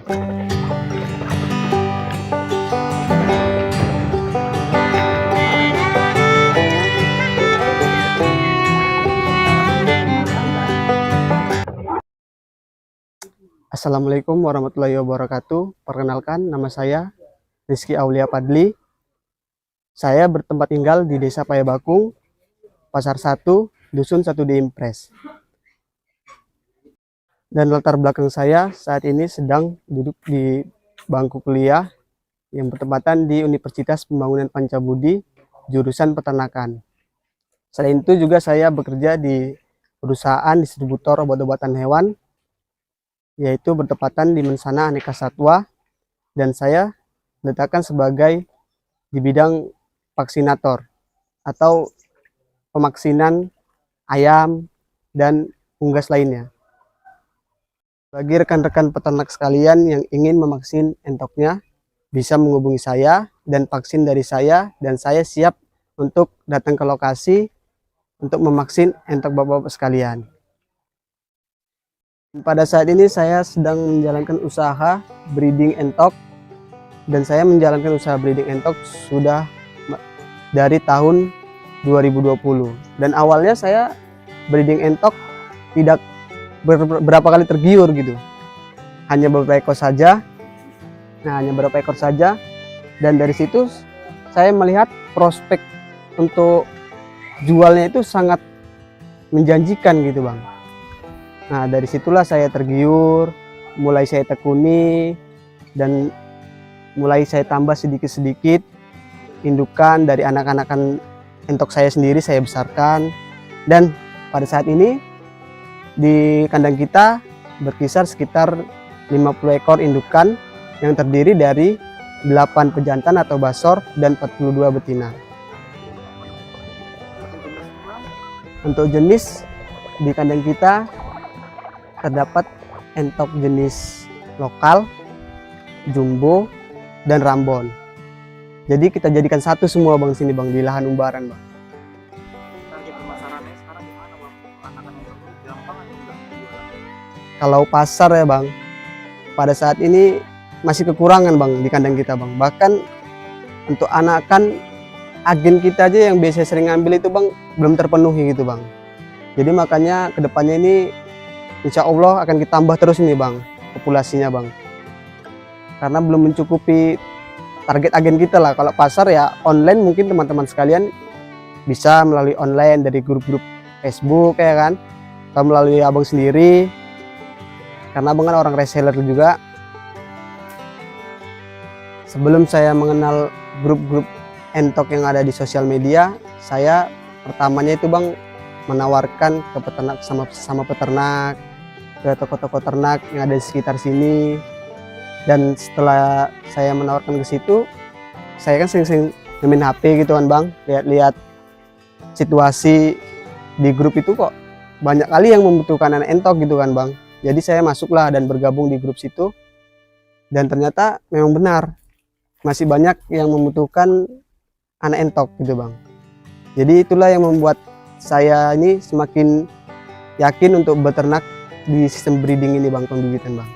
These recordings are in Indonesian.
Assalamualaikum warahmatullahi wabarakatuh. Perkenalkan, nama saya Rizky Aulia Padli. Saya bertempat tinggal di Desa Payabakung, Pasar 1, Dusun 1D Impres. Dan latar belakang saya saat ini sedang duduk di bangku kuliah yang bertempatan di Universitas Pembangunan Pancabudi, jurusan peternakan. Selain itu juga saya bekerja di perusahaan distributor obat-obatan hewan, yaitu bertepatan di Mensana Aneka Satwa, dan saya diletakkan sebagai di bidang vaksinator atau pemaksinan ayam dan unggas lainnya. Bagi rekan-rekan peternak sekalian yang ingin memaksin entoknya, bisa menghubungi saya dan vaksin dari saya, dan saya siap untuk datang ke lokasi untuk memaksin entok bapak-bapak sekalian. Pada saat ini saya sedang menjalankan usaha breeding entok, dan saya menjalankan usaha breeding entok sudah dari tahun 2020. Dan awalnya saya breeding entok tidak berapa kali tergiur gitu, hanya beberapa ekor saja. hanya beberapa ekor saja, dan dari situ saya melihat prospek untuk jualnya itu sangat menjanjikan gitu bang. Nah, dari situlah saya tergiur, mulai saya tekuni, dan mulai saya tambah sedikit-sedikit indukan dari anak-anakan entok saya sendiri, saya besarkan. Dan pada saat ini di kandang kita berkisar sekitar 50 ekor indukan yang terdiri dari 8 pejantan atau basor dan 42 betina. Untuk jenis di kandang kita terdapat entok jenis lokal, jumbo, dan rambon. Jadi kita jadikan satu semua bang sini bang, di lahan umbaran bang. Target pemasarannya sekarang gimana bang? Anak-anak itu gampang atau enggak? Kalau pasar ya bang, pada saat ini masih kekurangan bang di kandang kita bang. Bahkan untuk anakan agen kita aja yang biasa sering ngambil itu bang, belum terpenuhi gitu bang. Jadi makanya kedepannya ini insya Allah akan ditambah terus ini bang, populasinya bang. Karena belum mencukupi target agen kita lah. Kalau pasar ya online, mungkin teman-teman sekalian bisa melalui online dari grup-grup Facebook ya kan, atau melalui abang sendiri. Karena abang kan orang reseller juga. Sebelum saya mengenal grup-grup entok yang ada di sosial media, saya pertamanya itu bang menawarkan ke peternak, sama peternak, ke toko-toko ternak yang ada di sekitar sini. Dan setelah saya menawarkan ke situ, saya kan sering-sering main HP gitu kan bang, lihat-lihat situasi di grup itu kok banyak kali yang membutuhkan anak entok gitu kan bang. Jadi saya masuklah dan bergabung di grup situ, dan ternyata memang benar masih banyak yang membutuhkan anak entok gitu bang. Jadi itulah yang membuat saya ini semakin yakin untuk beternak di sistem breeding ini bang, pembibitan bang.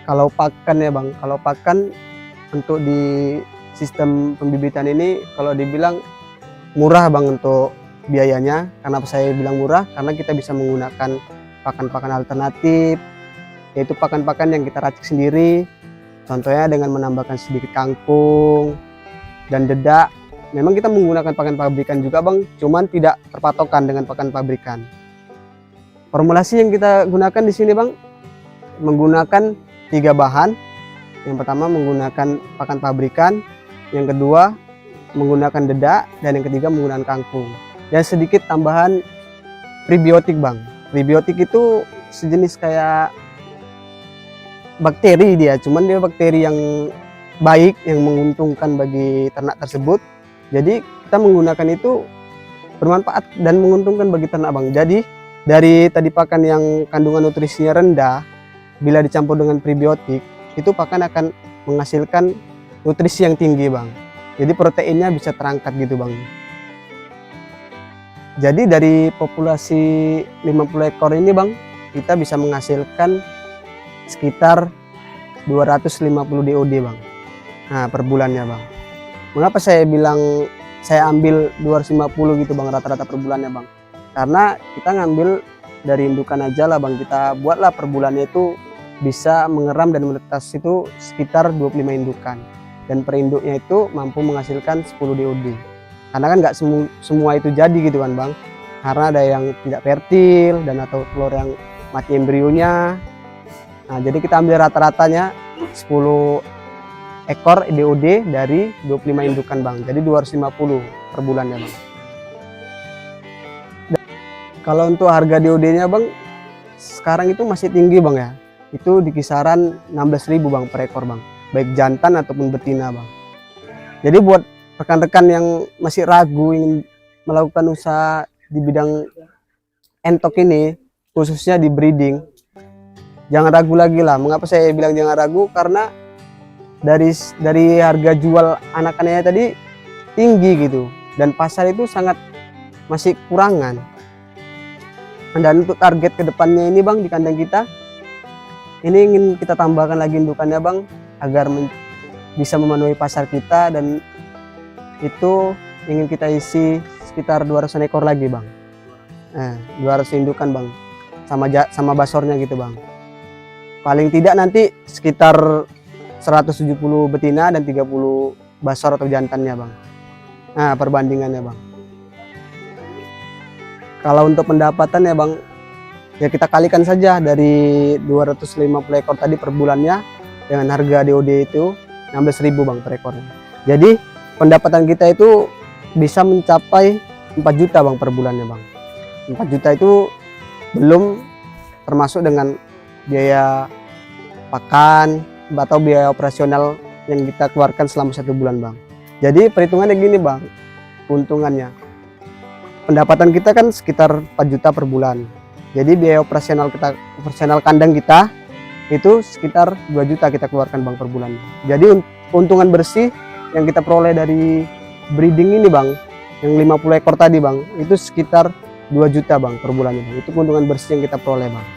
Kalau pakan ya bang, kalau pakan untuk di sistem pembibitan ini kalau dibilang murah bang untuk biayanya. Kenapa saya bilang murah? Karena kita bisa menggunakan pakan-pakan alternatif, yaitu pakan-pakan yang kita racik sendiri. Contohnya dengan menambahkan sedikit kangkung dan dedak. Memang kita menggunakan pakan pabrikan juga bang, cuman tidak terpatokan dengan pakan pabrikan. Formulasi yang kita gunakan di sini bang, menggunakan 3 bahan. Yang pertama menggunakan pakan pabrikan, yang kedua menggunakan dedak, dan yang ketiga menggunakan kangkung. Dan sedikit tambahan prebiotik bang. Prebiotik itu sejenis kayak bakteri dia, cuman dia bakteri yang baik, yang menguntungkan bagi ternak tersebut. Jadi kita menggunakan itu bermanfaat dan menguntungkan bagi ternak bang. Jadi dari tadi pakan yang kandungan nutrisinya rendah, bila dicampur dengan prebiotik, itu pakan akan menghasilkan nutrisi yang tinggi bang. Jadi proteinnya bisa terangkat gitu bang. Jadi dari populasi 50 ekor ini bang, kita bisa menghasilkan sekitar 250 DOD bang. Nah per bulannya bang. Mengapa saya bilang saya ambil 250 gitu bang rata-rata per bulannya bang? Karena kita ngambil dari indukan aja lah bang, kita buatlah per bulannya itu bisa mengeram dan menetas itu sekitar 25 indukan. Dan per induknya itu mampu menghasilkan 10 DOD. Karena kan nggak semua itu jadi gitu kan bang. Karena ada yang tidak fertil dan atau telur yang mati embrionya. Nah jadi kita ambil rata-ratanya 10 ekor DOD dari 25 indukan bang. Jadi 250 per bulannya bang. Kalau untuk harga DOD-nya bang, sekarang itu masih tinggi bang ya. Itu di kisaran 16.000 bang per ekor bang. Baik jantan ataupun betina bang. Jadi buat rekan-rekan yang masih ragu ingin melakukan usaha di bidang entok ini, khususnya di breeding, jangan ragu lagi lah. Mengapa saya bilang jangan ragu? Karena dari harga jual anakannya tadi tinggi gitu, dan pasar itu sangat masih kurangan. Dan untuk target kedepannya ini bang di kandang kita, ini ingin kita tambahkan lagi indukannya bang, agar bisa memenuhi pasar kita, dan itu ingin kita isi sekitar 200 ekor lagi bang. 200 indukan bang, sama basornya gitu bang. Paling tidak nanti sekitar 170 betina dan 30 basor atau jantannya bang. Nah perbandingannya bang. Kalau untuk pendapatan ya bang, ya kita kalikan saja dari 250 ekor tadi per bulannya dengan harga DOD itu 16.000 bang per ekornya. Jadi pendapatan kita itu bisa mencapai 4 juta bang per bulannya bang. 4 juta itu belum termasuk dengan biaya pakan atau biaya operasional yang kita keluarkan selama 1 bulan bang. Jadi perhitungannya gini bang, keuntungannya pendapatan kita kan sekitar 4 juta per bulan. Jadi biaya operasional kandang kita itu sekitar 2 juta kita keluarkan bang per bulan. Jadi keuntungan bersih yang kita peroleh dari breeding ini bang, yang 50 ekor tadi bang, itu sekitar 2 juta bang per bulannya bang. Itu keuntungan bersih yang kita peroleh bang.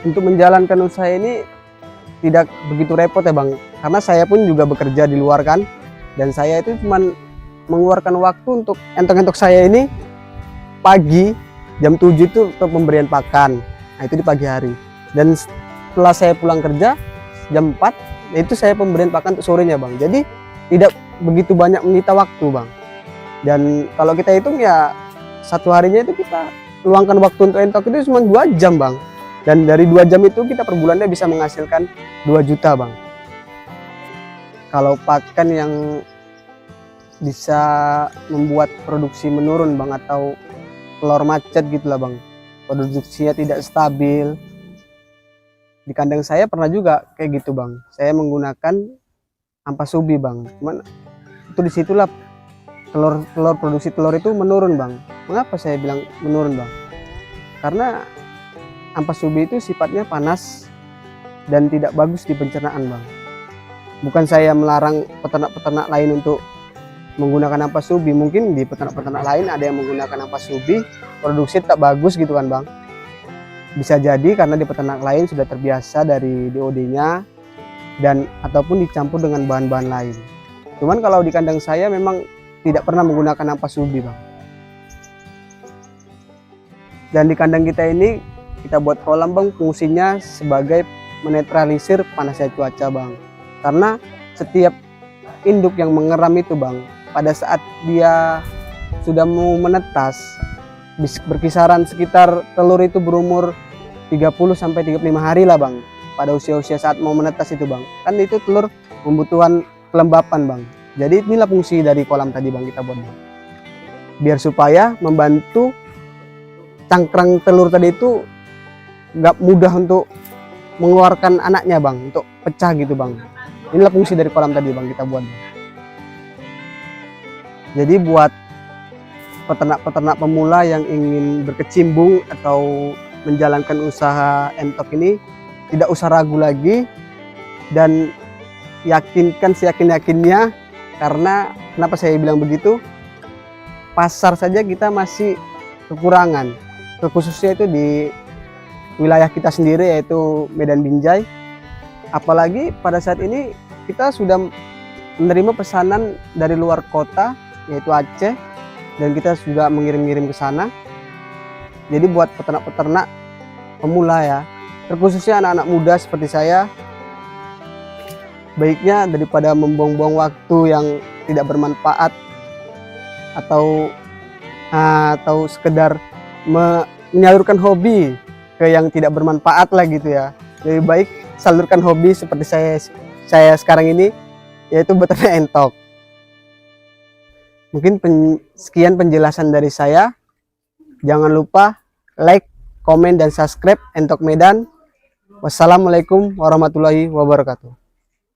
Untuk menjalankan usaha ini tidak begitu repot ya bang, karena saya pun juga bekerja di luar kan, dan saya itu cuma mengeluarkan waktu untuk entok-entok saya ini pagi jam 7 itu untuk pemberian pakan. Nah itu di pagi hari, dan setelah saya pulang kerja jam 4 itu saya pemberian pakan untuk sorenya bang. Jadi tidak begitu banyak menyita waktu bang. Dan kalau kita hitung ya satu harinya itu kita luangkan waktu untuk entok itu cuma 2 jam bang. Dan dari 2 jam itu kita per bulannya bisa menghasilkan 2 juta bang. Kalau pakan yang bisa membuat produksi menurun bang, atau telur macet gitulah bang, produksinya tidak stabil. Di kandang saya pernah juga kayak gitu bang. Saya menggunakan ampas ubi bang. Cuman itu disitulah produksi telur itu menurun bang. Mengapa saya bilang menurun bang? Karena ampas ubi itu sifatnya panas dan tidak bagus di pencernaan bang. Bukan saya melarang peternak-peternak lain untuk menggunakan ampas ubi. Mungkin di peternak-peternak lain ada yang menggunakan ampas ubi, produksi tak bagus gitu kan bang. Bisa jadi karena di peternak lain sudah terbiasa dari DOD-nya dan ataupun dicampur dengan bahan-bahan lain. Cuman kalau di kandang saya memang tidak pernah menggunakan ampas ubi bang. Dan di kandang kita ini kita buat kolam bang, fungsinya sebagai menetralisir panasnya cuaca bang. Karena setiap induk yang mengeram itu bang, pada saat dia sudah mau menetas, berkisaran sekitar telur itu berumur 30 sampai 35 hari lah bang. Pada usia-usia saat mau menetas itu bang, kan itu telur membutuhkan kelembapan bang. Jadi inilah fungsi dari kolam tadi bang kita buat bang. Biar supaya membantu cangkrang telur tadi itu nggak mudah untuk mengeluarkan anaknya bang, untuk pecah gitu bang. Inilah fungsi dari kolam tadi bang kita buat bang. Jadi buat peternak-peternak pemula yang ingin berkecimpung atau menjalankan usaha entok ini, tidak usah ragu lagi dan yakinkan seyakin-yakinnya. Karena kenapa saya bilang begitu, pasar saja kita masih kekurangan, khususnya itu di wilayah kita sendiri, yaitu Medan Binjai. Apalagi pada saat ini kita sudah menerima pesanan dari luar kota, yaitu Aceh, dan kita juga mengirim-ngirim ke sana. Jadi buat peternak-peternak pemula ya, terkhususnya anak-anak muda seperti saya, baiknya daripada membuang-buang waktu yang tidak bermanfaat atau sekedar menyalurkan hobi ke yang tidak bermanfaat lah gitu ya. Lebih baik salurkan hobi seperti saya sekarang ini, yaitu beternak entok. Mungkin sekian penjelasan dari saya. Jangan lupa like, komen, dan subscribe Entok Medan. Wassalamualaikum warahmatullahi wabarakatuh.